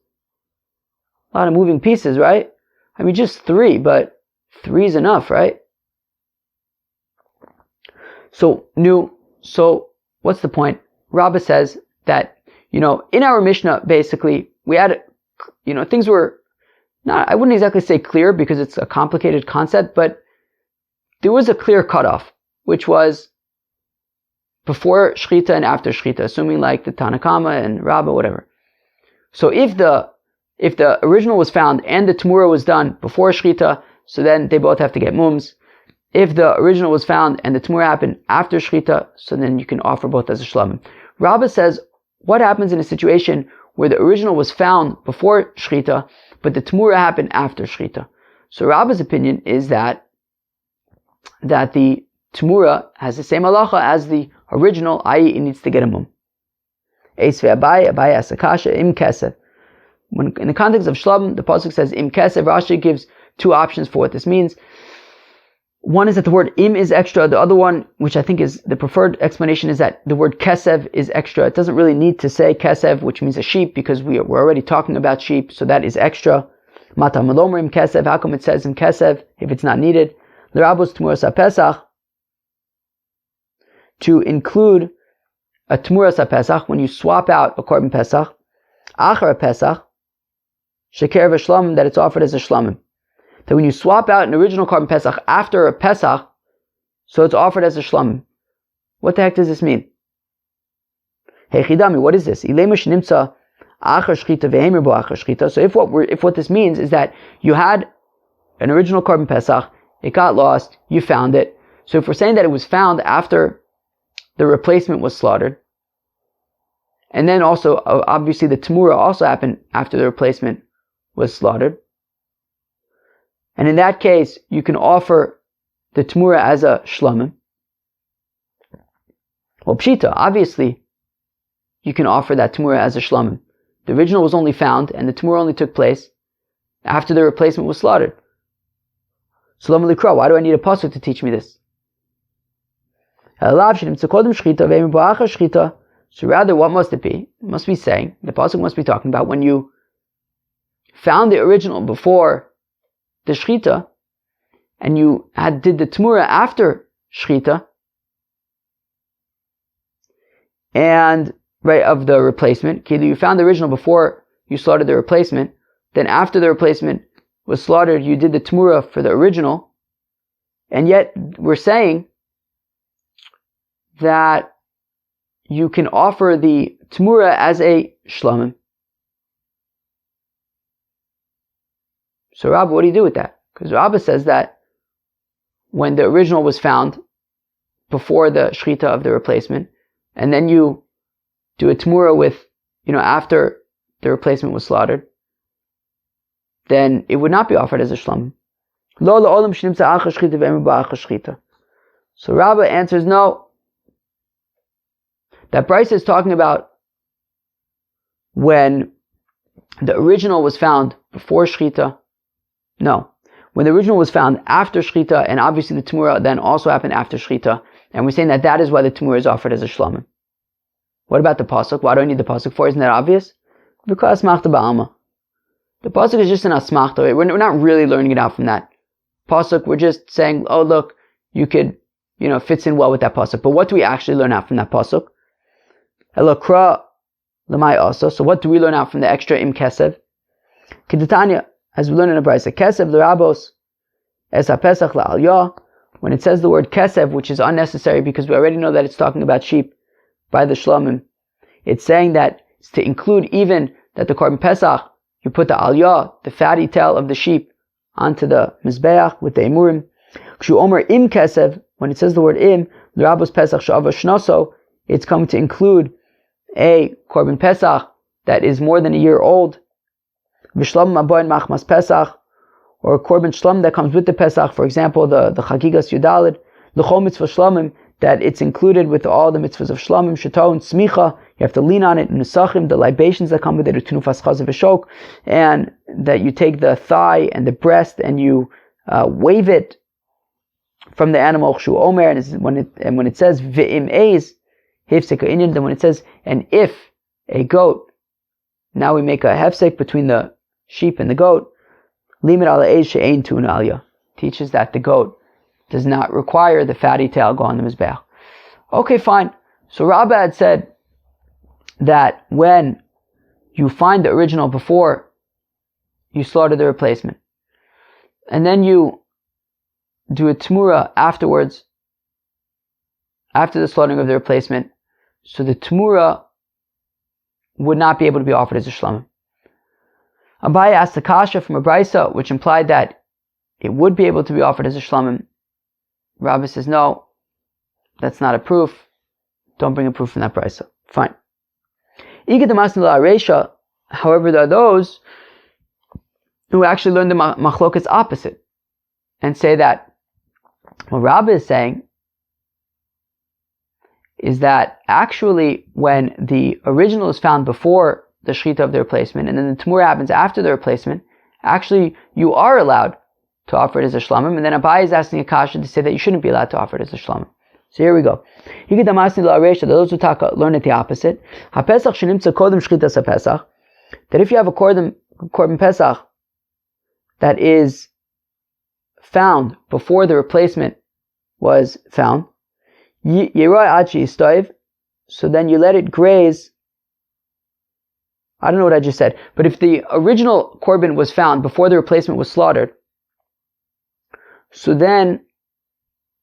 Speaker 1: A lot of moving pieces, right? I mean, just 3, but 3 is enough, right? So what's the point? Rabbah says that, in our Mishnah, basically, we had, things were not, I wouldn't exactly say clear because it's a complicated concept, but there was a clear cutoff, which was before Shechita and after Shechita, assuming like the Tanakama and Rabbah, whatever. So if the original was found and the Temurah was done before Shechita, so then they both have to get mums. If the original was found and the Temurah happened after Shechita, so then you can offer both as a shlamim. Rabbah says, what happens in a situation where the original was found before Shechita, but the Temurah happened after Shechita? So Rabbah's opinion is that the Temurah has the same halacha as the original, i.e. it needs to get a mum. Eis ve'abai, Abai asakasha, im kesev. When in the context of shlamim, the pasuk says im kesev. Rashi gives 2 options for what this means. One is that the word im is extra. The other one, which I think is the preferred explanation, is that the word kesev is extra. It doesn't really need to say kesev, which means a sheep, because we're already talking about sheep, so that is extra. Mata malomer im kesev. How come it says im kesev if it's not needed? L'rabos Temurahs Pesach, to include a Temurahs Pesach when you swap out a korban Pesach, achar Pesach, sheker v'shlamim, that it's offered as a shlamim. That when you swap out an original korban Pesach after a Pesach, so it's offered as a shlamim. What the heck does this mean? Hey Chidami, what is this? So if what this means is that you had an original korban Pesach, it got lost, you found it, So if we're saying that it was found after the replacement was slaughtered, and then also, obviously the Temurah also happened after the replacement was slaughtered, and in that case, you can offer the Temurah as a shlamim. Well, Pshita, obviously, you can offer that Temurah as a shlamim. The original was only found, and the Temurah only took place after the replacement was slaughtered. So why do I need a pasuk to teach me this? So rather, what must it be? It must be saying, the pasuk must be talking about when you found the original before the shchita, and you did the Temurah after shchita, and of the replacement. You found the original before you slaughtered the replacement. Then after the replacement was slaughtered, you did the Temurah for the original. And yet we're saying that you can offer the Temurah as a shlamim. So Rabbi, what do you do with that? Because Rabbi says that when the original was found before the shchita of the replacement, and then you do a Temurah with, after the replacement was slaughtered, then it would not be offered as a shlamim. So Rabbi answers, no. That Brisa is talking about when the original was found before shchita. No. When the original was found after shchita, and obviously the Temurah then also happened after shchita, and we're saying that is why the Temurah is offered as a shlamim. What about the pasuk? Why do I need the pasuk for? Isn't that obvious? Because asmachta ba'alma. The pasuk is just an asmachta. We're not really learning it out from that pasuk. We're just saying, oh look, you could, fits in well with that pasuk. But what do we actually learn out from that pasuk? Elokra lemay also. So what do we learn out from the extra im kesev? Kedetanya, as we learn in a brayso, kesev l'rabos es ha-pesach la'alyah. When it says the word kesev, which is unnecessary because we already know that it's talking about sheep by the shlamim, it's saying that it's to include even that the korban pesach, you put the alyah, the fatty tail of the sheep, onto the mizbeach with the emurim. Kshu omer im kesev, when it says the word im, l'rabos pesach she'ava shnoso, it's coming to include a korban pesach that is more than a year old, v'shlam maboin machmas pesach, or a korban shlam that comes with the pesach, for example, the chagigas yudalid, l'chol mitzvah shlamim, that it's included with all the mitzvahs of shlamim, shato, and smicha. You have to lean on it, nesachim, the libations that come with it, utunufas chazav v'shok, and that you take the thigh and the breast and you wave it from the animal, kshu omer, and when it says v'im eis, hefsek inyan, then when it says, and if a goat, now we make a hefsek between the sheep and the goat, limit ala eis she'ein tun aliyah, teaches that the goat does not require the fatty tail go on the mizbeach. Okay, fine. So Rabbi had said that when you find the original before you slaughter the replacement, and then you do a Temurah afterwards, after the slaughtering of the replacement, so the Temurah would not be able to be offered as a shlamim. Abaye asked the kasha from a brisa, which implied that it would be able to be offered as a shlamim. Rabbi says, no, that's not a proof. Don't bring a proof from that brisa. Fine. However, there are those who actually learn the machlokas opposite and say that what Rabbi is saying is that actually when the original is found before the shechita of the replacement and then the Temurah happens after the replacement, actually you are allowed to offer it as a shlamim, and then Abai is asking a kasha to say that you shouldn't be allowed to offer it as a shlamim. So here we go. Those who learn it the opposite. That if you have a korban pesach that is found before the replacement was found, so then you let it graze. I don't know what I just said, but if the original korban was found before the replacement was slaughtered, so then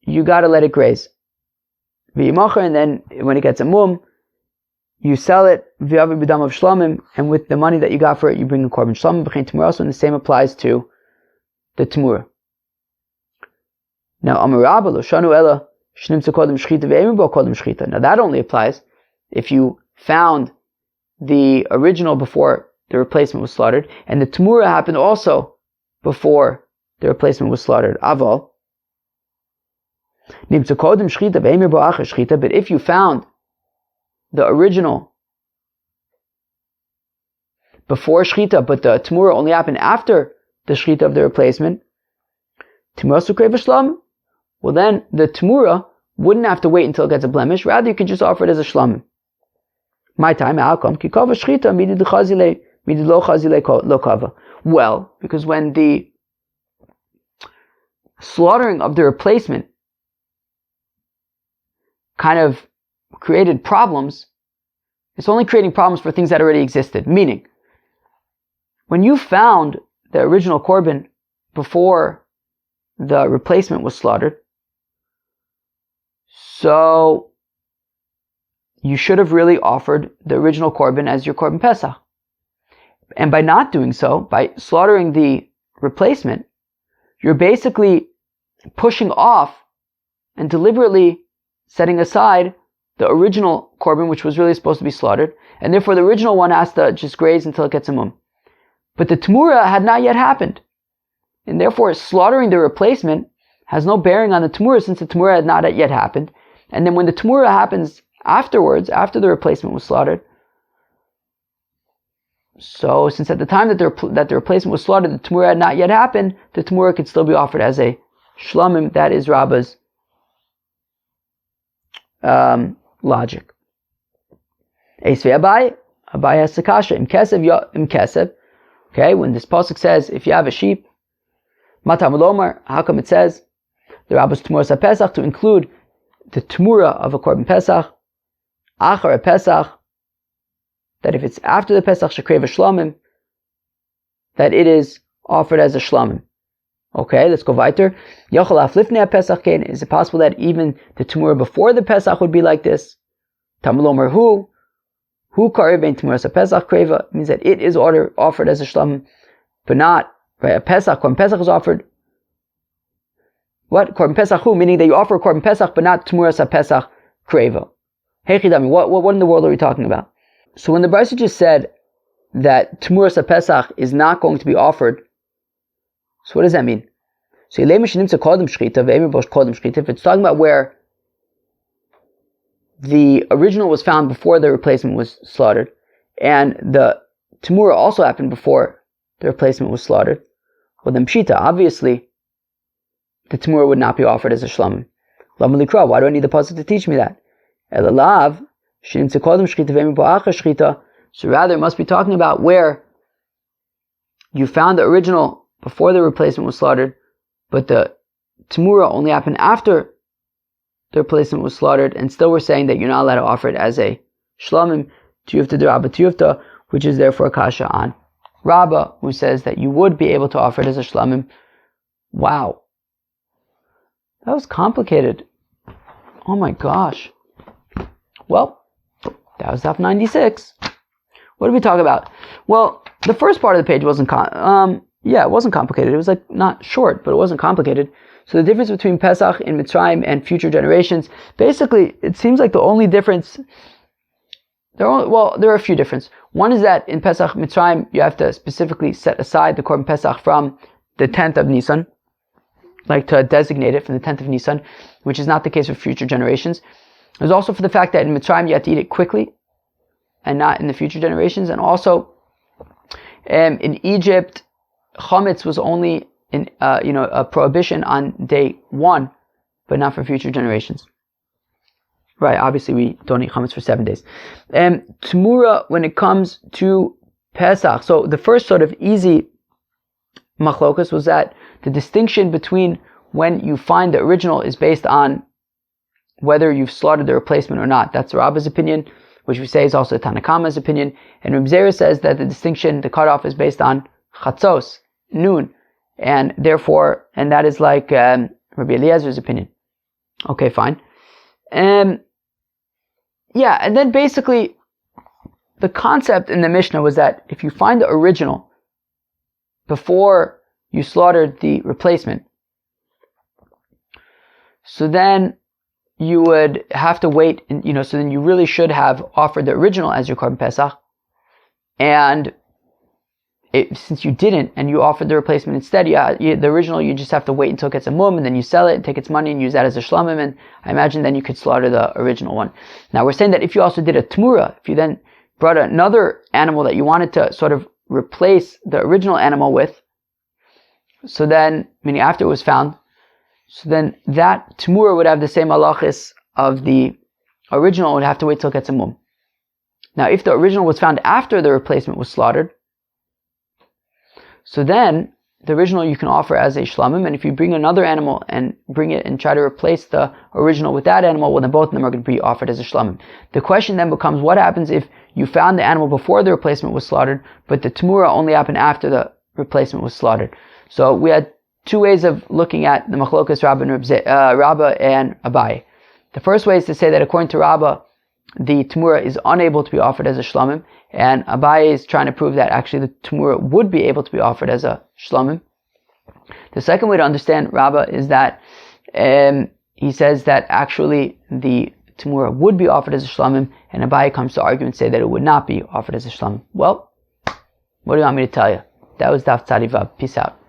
Speaker 1: you gotta let it graze. And then when it gets a mum, you sell it v'yavi b'dam of shlamim, and with the money that you got for it, you bring a korban shlamim b'chein temurahs, and the same applies to the temurah. Now, that only applies if you found the original before the replacement was slaughtered, and the Temurah happened also before the replacement was slaughtered. Aval. But if you found the original before Shechita, but the Temurah only happened after the Shechita of the replacement, well then the Temurah wouldn't have to wait until it gets a blemish. Rather, you can just offer it as a shlamim. My time, outcome. Well, because when the slaughtering of the replacement kind of created problems, it's only creating problems for things that already existed. Meaning, when you found the original korban before the replacement was slaughtered, so you should have really offered the original korban as your korban Pesach. And by not doing so, by slaughtering the replacement, you're basically pushing off and deliberately setting aside the original korban, which was really supposed to be slaughtered, and therefore the original one has to just graze until it gets a mum. But the Temurah had not yet happened, and therefore slaughtering the replacement has no bearing on the Temurah, since the Temurah had not yet happened. And then when the Temurah happens afterwards, after the replacement was slaughtered, so since at the time that the replacement was slaughtered, the Temurah had not yet happened, the Temurah could still be offered as a shlamim. That is Rabba's logic. Abai has sakasha im kesef. Okay, when this pasuk says if you have a sheep, matam lomar, how come it says the Rabba's Temurahs Pesach to include the Temurah of a korban Pesach, achar a Pesach, that if it's after the Pesach shekrev a shlamim, that it is offered as a shlamim. Okay, let's go weiter. Yochel af lifnei a Pesach kein. Is it possible that even the Temurah before the Pesach would be like this? Tamulomer hu karev ein Temurahs Pesach kreva, means that it is offered as a shlamim, but not right. A Pesach, korban Pesach is offered. What? Korban Pesach hu, meaning that you offer korban Pesach, but not Temurahs Pesach kreva. Hey Chidami, what in the world are we talking about? So when the Brisa just said that Temurahs Pesach is not going to be offered, so what does that mean? So if it's talking about where the original was found before the replacement was slaughtered, and the Temurah also happened before the replacement was slaughtered, well then Pshita, obviously, the Temurah would not be offered as a shlamim. Why do I need the pasuk to teach me that? So rather it must be talking about where you found the original before the replacement was slaughtered, but the Temurah only happened after the replacement was slaughtered, and still we're saying that you're not allowed to offer it as a shlamim, tiyufta de Rabba tiyufta, which is therefore kasha on Rabba, who says that you would be able to offer it as a shlamim. Wow. That was complicated. Oh my gosh. Well, that was Daf 96. What did we talk about? Well, the first part of the page wasn't it wasn't complicated. It was like not short, but it wasn't complicated. So the difference between Pesach in Mitzrayim and future generations, basically, it seems like the only difference, there are a few differences. One is that in Pesach Mitzrayim, you have to specifically set aside the Korban Pesach from the 10th of Nisan, like to designate it from the 10th of Nisan, which is not the case for future generations. There's also for the fact that in Mitzrayim you have to eat it quickly, and not in the future generations. And also, in Egypt, chametz was only a prohibition on day 1, but not for future generations. Right? Obviously, we don't eat chametz for 7 days. Temurah, when it comes to Pesach, so the first sort of easy machlokas was that the distinction between when you find the original is based on whether you've slaughtered the replacement or not. That's Rabba's opinion, which we say is also Tanna Kama's opinion. And Reb Zera says that the distinction, the cutoff, is based on chatzos, noon, and therefore, and that is like Rabbi Eliezer's opinion. Okay, fine. And then basically, the concept in the Mishnah was that if you find the original before you slaughtered the replacement, So then you would have to wait, so then you really should have offered the original as your Korban Pesach. And since you didn't, and you offered the replacement instead, the original, you just have to wait until it gets a mum, and then you sell it and take its money and use that as a shlamim, and I imagine then you could slaughter the original one. Now we're saying that if you also did a temurah, if you then brought another animal that you wanted to sort of replace the original animal with, so then, meaning after it was found, so then that temurah would have the same halachis of the original, would have to wait till it gets a mum. Now if the original was found after the replacement was slaughtered, so then the original you can offer as a shlamim, and if you bring another animal and bring it and try to replace the original with that animal, well then both of them are going to be offered as a shlamim. The question then becomes, what happens if you found the animal before the replacement was slaughtered, but the temurah only happened after the replacement was slaughtered? So we had two ways of looking at the machlokas Rabbah and Abaye. The first way is to say that according to Rabbah, the temurah is unable to be offered as a shlamim, and Abaye is trying to prove that actually the temurah would be able to be offered as a shlamim. The second way to understand Rabbah is that he says that actually the temurah would be offered as a shlamim, and Abaye comes to argue and say that it would not be offered as a shlamim. Well, what do you want me to tell you? That was Daf Tzadi Vav. Peace out.